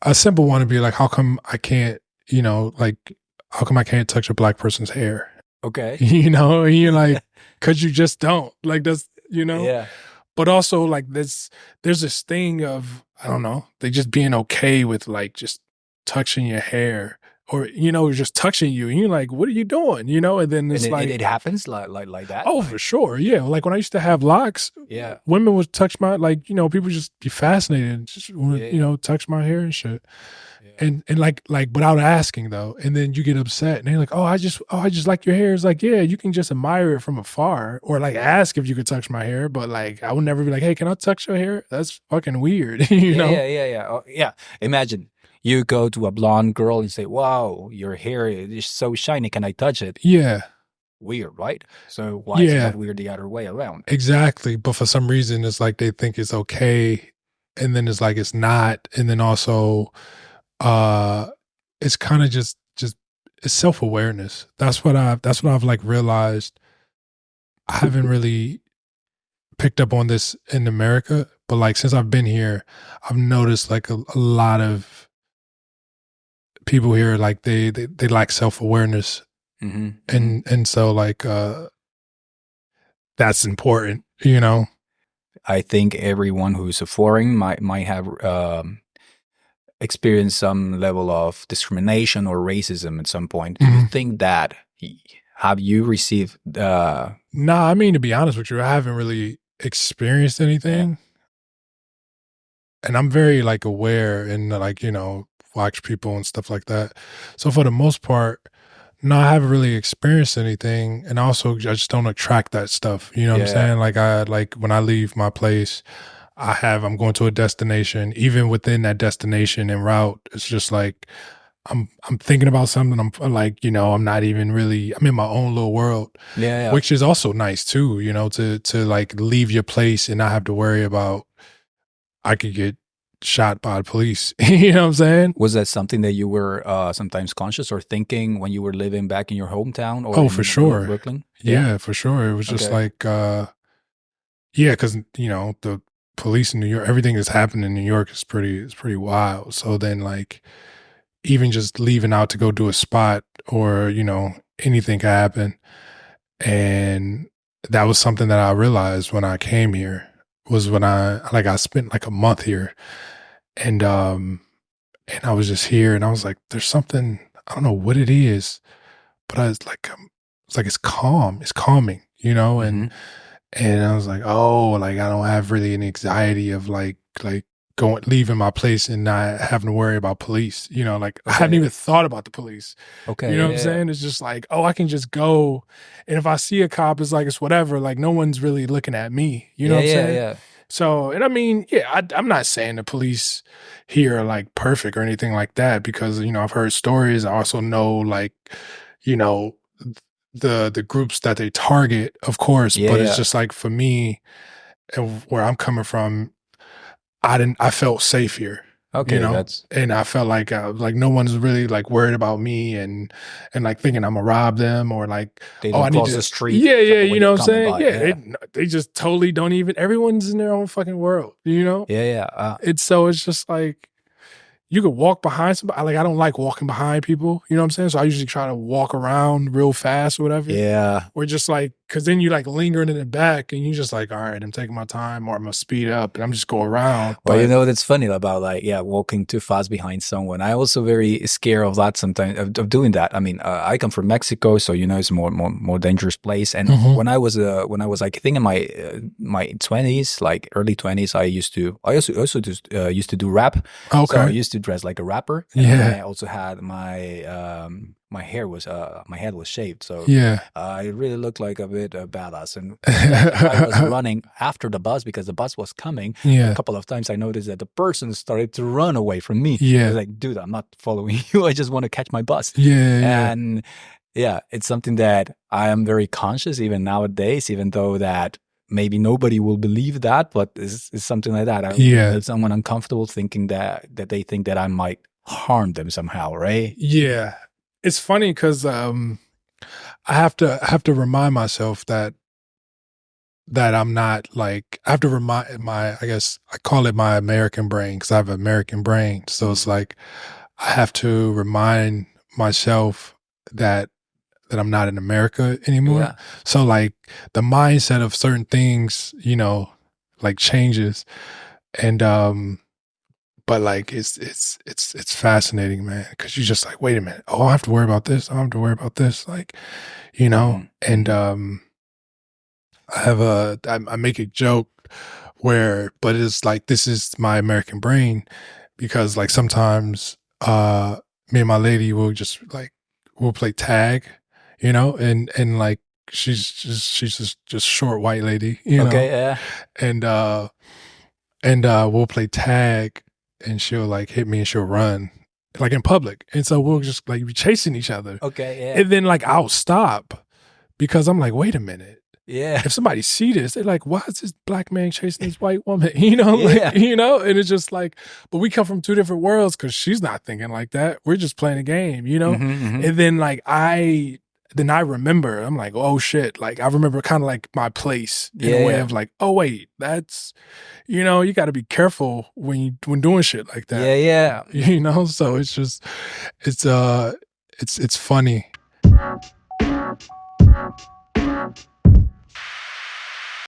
a simple one would be like, how come I can't, like, how come I can't touch a black person's hair? Okay. And you're like, cause you just don't like that's, Yeah. but also like there's this thing of, I don't know, they just being okay with like just touching your hair or, just touching you. And you're like, what are you doing? And then it's And like, it happens like that. oh, for sure. Yeah. Like when I used to have locks, Yeah. women would touch my, like, people just be fascinated and just, touch my hair and shit. Yeah. And like without asking though, and then you get upset and they're like, oh, I just like your hair. It's like, yeah, you can just admire it from afar or like ask if you could touch my hair, but like I would never be like, hey, can I touch your hair? That's fucking weird, know? Yeah. Oh, yeah. Imagine you go to a blonde girl and say, wow, your hair is so shiny. Can I touch it? Yeah. Weird, right? So why is it not weird the other way around? Exactly. But for some reason, it's like they think it's okay, and then it's like it's not, and then also, it's kind of just it's self-awareness. That's what I've like realized. I haven't really picked up on this in America, but like since I've been here, I've noticed like a lot of people here, like they lack self-awareness. Mm-hmm. And so like, that's important, I think everyone who's a foreign might have experienced some level of discrimination or racism at some point. Do you think that? Have you received? Nah, I mean, to be honest with you, I haven't really experienced anything, and I'm very like aware and like watch people and stuff like that. So for the most part, no, I haven't really experienced anything, and also I just don't attract that stuff. You know what I'm saying? Like when I leave my place, I'm going to a destination. Even within that destination en route, it's just like I'm thinking about something. I'm like, I'm not even really. I'm in my own little world. Yeah. Which is also nice too. To like leave your place and not have to worry about I could get shot by the police. You know what I'm saying? Was that something that you were sometimes conscious or thinking when you were living back in your hometown or for sure, Brooklyn? Yeah, for sure. It was just like, because the police in New York, everything that's happened in New York is pretty wild. So then like even just leaving out to go do a spot or anything could happen, and that was something that I realized when I came here. Was when I spent like a month here, and I was just here, and I was like, there's something, I don't know what it is, but it's like it's calm, it's calming, and I was like, oh, like I don't have really any anxiety of like leaving my place and not having to worry about police, like I haven't even thought about the police. Okay. You know what I'm saying? It's just like, oh, I can just go, and if I see a cop, it's like, it's whatever, like no one's really looking at me. You know what I'm saying? Yeah. So, and I mean, I'm not saying the police here are like perfect or anything like that, because, I've heard stories. I also know like, the groups that they target, of course, but it's just like for me and where I'm coming from, I felt safe here. Okay, and I felt like no one's really like worried about me and like thinking I'm gonna rob them or like, they don't cross the street. Yeah, you know what I'm saying? By, they just totally don't even. Everyone's in their own fucking world, Yeah. It's just like you could walk behind somebody. Like I don't like walking behind people. You know what I'm saying? So I usually try to walk around real fast or whatever. Yeah. Or just like, cause then you like lingering in the back and you just like, all right, I'm taking my time, or I'm gonna speed up and I'm just go around. Well, that's funny about like, walking too fast behind someone. I also very scared of that sometimes, of doing that. I mean, I come from Mexico, so it's more dangerous place. And when I was like, I think in my 20s, like early 20s, I also used to do rap. Okay. So I used to dress like a rapper. And I also had my head was shaved, so I really looked like a bit badass. And I was running after the bus because the bus was coming. A couple of times I noticed that the person started to run away from me. I was like, dude, I'm not following you. I just want to catch my bus. And it's something that I am very conscious even nowadays, even though that maybe nobody will believe that, but it's something like that. It's someone uncomfortable thinking that they think that I might harm them somehow, right? Yeah. It's funny because I have to remind myself that that I'm not like, I have to remind I guess I call it my American brain because I have an American brain. So it's like, I have to remind myself that I'm not in America anymore. Yeah. So like the mindset of certain things, like changes. And but like it's fascinating, man, because you're just like, wait a minute, oh, I have to worry about this. I don't have to worry about this. Like, and I make a joke but it's like, this is my American brain, because like sometimes me and my lady will just like, we'll play tag, and like she's just short white lady, Okay, yeah. and we'll play tag, and she'll like hit me and she'll run like in public, and so we'll just like be chasing each other. Okay, yeah. And then like I'll stop because I'm like, wait a minute. Yeah. If somebody see this, they're like, why is this black man chasing this white woman? Like, and it's just like, but we come from two different worlds, because she's not thinking like that. We're just playing a game, And then like I remember, I'm like, oh shit. Like I remember kind of like my place in a way of like, oh wait, that's, you got to be careful when doing shit like that. Yeah. So it's just, it's funny.